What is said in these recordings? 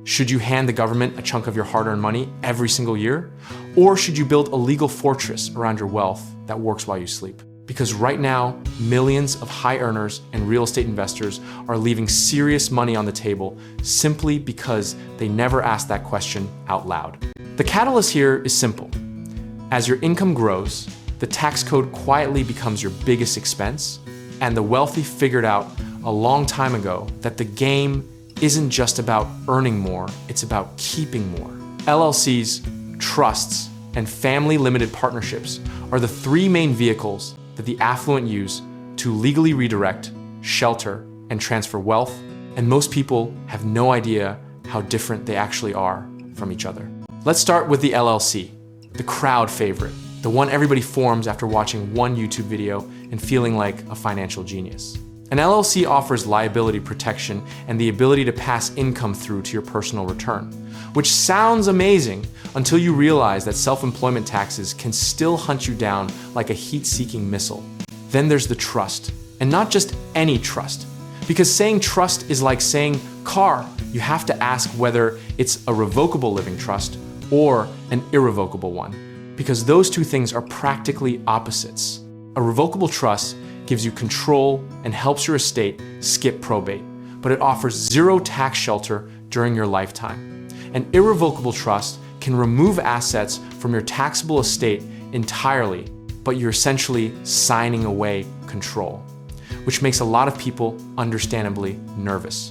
Should you hand the government a chunk of your hard-earned money every single year? Or should you build a legal fortress around your wealth that works while you sleep? Because right now, millions of high earners and real estate investors are leaving serious money on the table simply because they never asked that question out loud. The catalyst here is simple. As your income grows, the tax code quietly becomes your biggest expense, and the wealthy figured out a long time ago that the game isn't just about earning more, it's about keeping more. LLCs, trusts, and family limited partnerships are the three main vehicles that the affluent use to legally redirect, shelter, and transfer wealth, and most people have no idea how different they actually are from each other. Let's start with the LLC, the crowd favorite, the one everybody forms after watching one YouTube video and feeling like a financial genius. An LLC offers liability protection and the ability to pass income through to your personal return, which sounds amazing until you realize that self-employment taxes can still hunt you down like a heat-seeking missile. Then there's the trust, and not just any trust, because saying trust is like saying car. You have to ask whether it's a revocable living trust or an irrevocable one, because those two things are practically opposites. A revocable trust gives you control and helps your estate skip probate, but it offers zero tax shelter during your lifetime. An irrevocable trust can remove assets from your taxable estate entirely, but you're essentially signing away control, which makes a lot of people understandably nervous.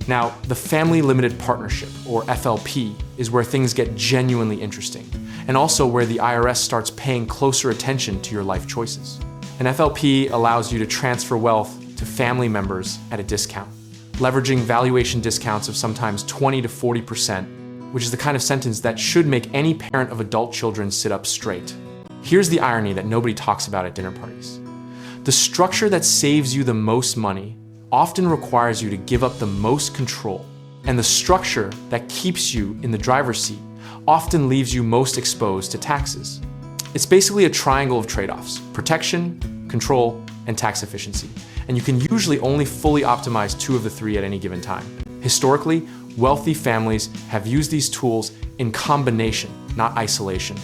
Now, the Family Limited Partnership, or FLP, is where things get genuinely interesting, and also where the IRS starts paying closer attention to your life choices. An FLP allows you to transfer wealth to family members at a discount, leveraging valuation discounts of sometimes 20 to 40%, which is the kind of sentence that should make any parent of adult children sit up straight. Here's the irony that nobody talks about at dinner parties. The structure that saves you the most money often requires you to give up the most control, and the structure that keeps you in the driver's seat often leaves you most exposed to taxes. It's basically a triangle of trade-offs: protection, control, and tax efficiency. And you can usually only fully optimize two of the three at any given time. Historically, wealthy families have used these tools in combination, not isolation.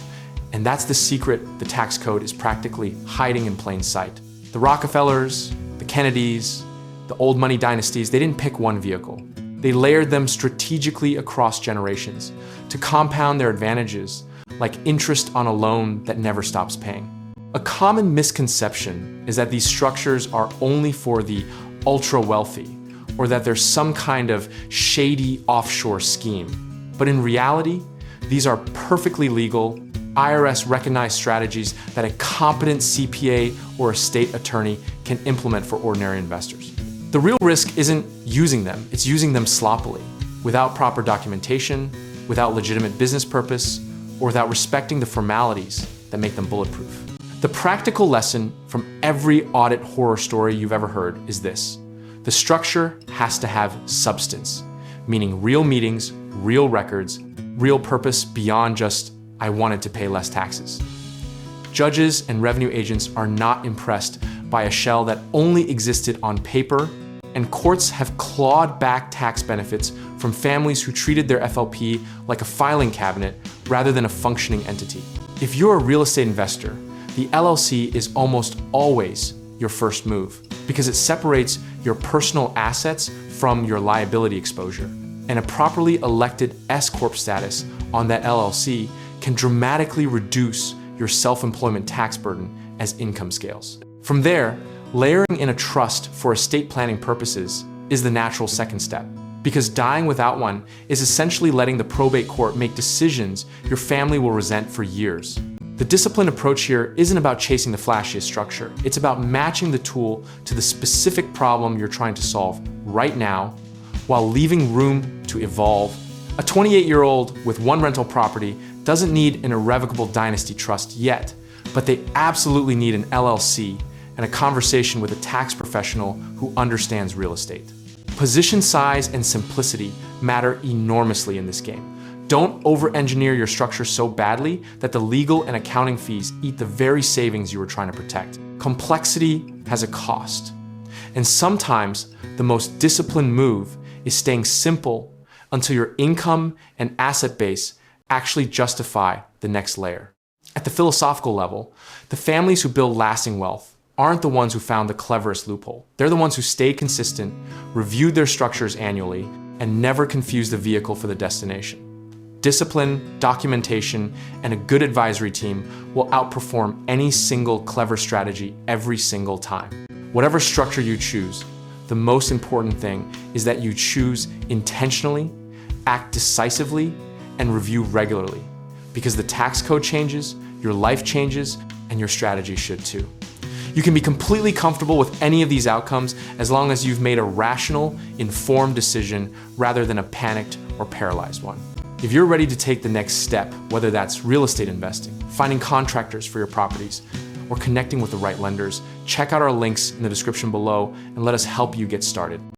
And that's the secret the tax code is practically hiding in plain sight. The Rockefellers, the Kennedys, the old money dynasties, they didn't pick one vehicle. They layered them strategically across generations to compound their advantages, like interest on a loan that never stops paying. A common misconception is that these structures are only for the ultra-wealthy, or that there's some kind of shady offshore scheme. But in reality, these are perfectly legal, IRS-recognized strategies that a competent CPA or estate attorney can implement for ordinary investors. The real risk isn't using them, it's using them sloppily, without proper documentation, without legitimate business purpose, or without respecting the formalities that make them bulletproof. The practical lesson from every audit horror story you've ever heard is this: the structure has to have substance, meaning real meetings, real records, real purpose beyond just, I wanted to pay less taxes. Judges and revenue agents are not impressed by a shell that only existed on paper, and courts have clawed back tax benefits from families who treated their FLP like a filing cabinet rather than a functioning entity. If you're a real estate investor, the LLC is almost always your first move because it separates your personal assets from your liability exposure. And a properly elected S-Corp status on that LLC can dramatically reduce your self-employment tax burden as income scales. From there, layering in a trust for estate planning purposes is the natural second step, because dying without one is essentially letting the probate court make decisions your family will resent for years. The disciplined approach here isn't about chasing the flashiest structure. It's about matching the tool to the specific problem you're trying to solve right now while leaving room to evolve. A 28-year-old with one rental property doesn't need an irrevocable dynasty trust yet, but they absolutely need an LLC and a conversation with a tax professional who understands real estate. Position size and simplicity matter enormously in this game. Don't over-engineer your structure so badly that the legal and accounting fees eat the very savings you were trying to protect. Complexity has a cost. And sometimes the most disciplined move is staying simple until your income and asset base actually justify the next layer. At the philosophical level, the families who build lasting wealth aren't the ones who found the cleverest loophole. They're the ones who stayed consistent, reviewed their structures annually, and never confused the vehicle for the destination. Discipline, documentation, and a good advisory team will outperform any single clever strategy every single time. Whatever structure you choose, the most important thing is that you choose intentionally, act decisively, and review regularly. Because the tax code changes, your life changes, and your strategy should too. You can be completely comfortable with any of these outcomes as long as you've made a rational, informed decision rather than a panicked or paralyzed one. If you're ready to take the next step, whether that's real estate investing, finding contractors for your properties, or connecting with the right lenders, check out our links in the description below and let us help you get started.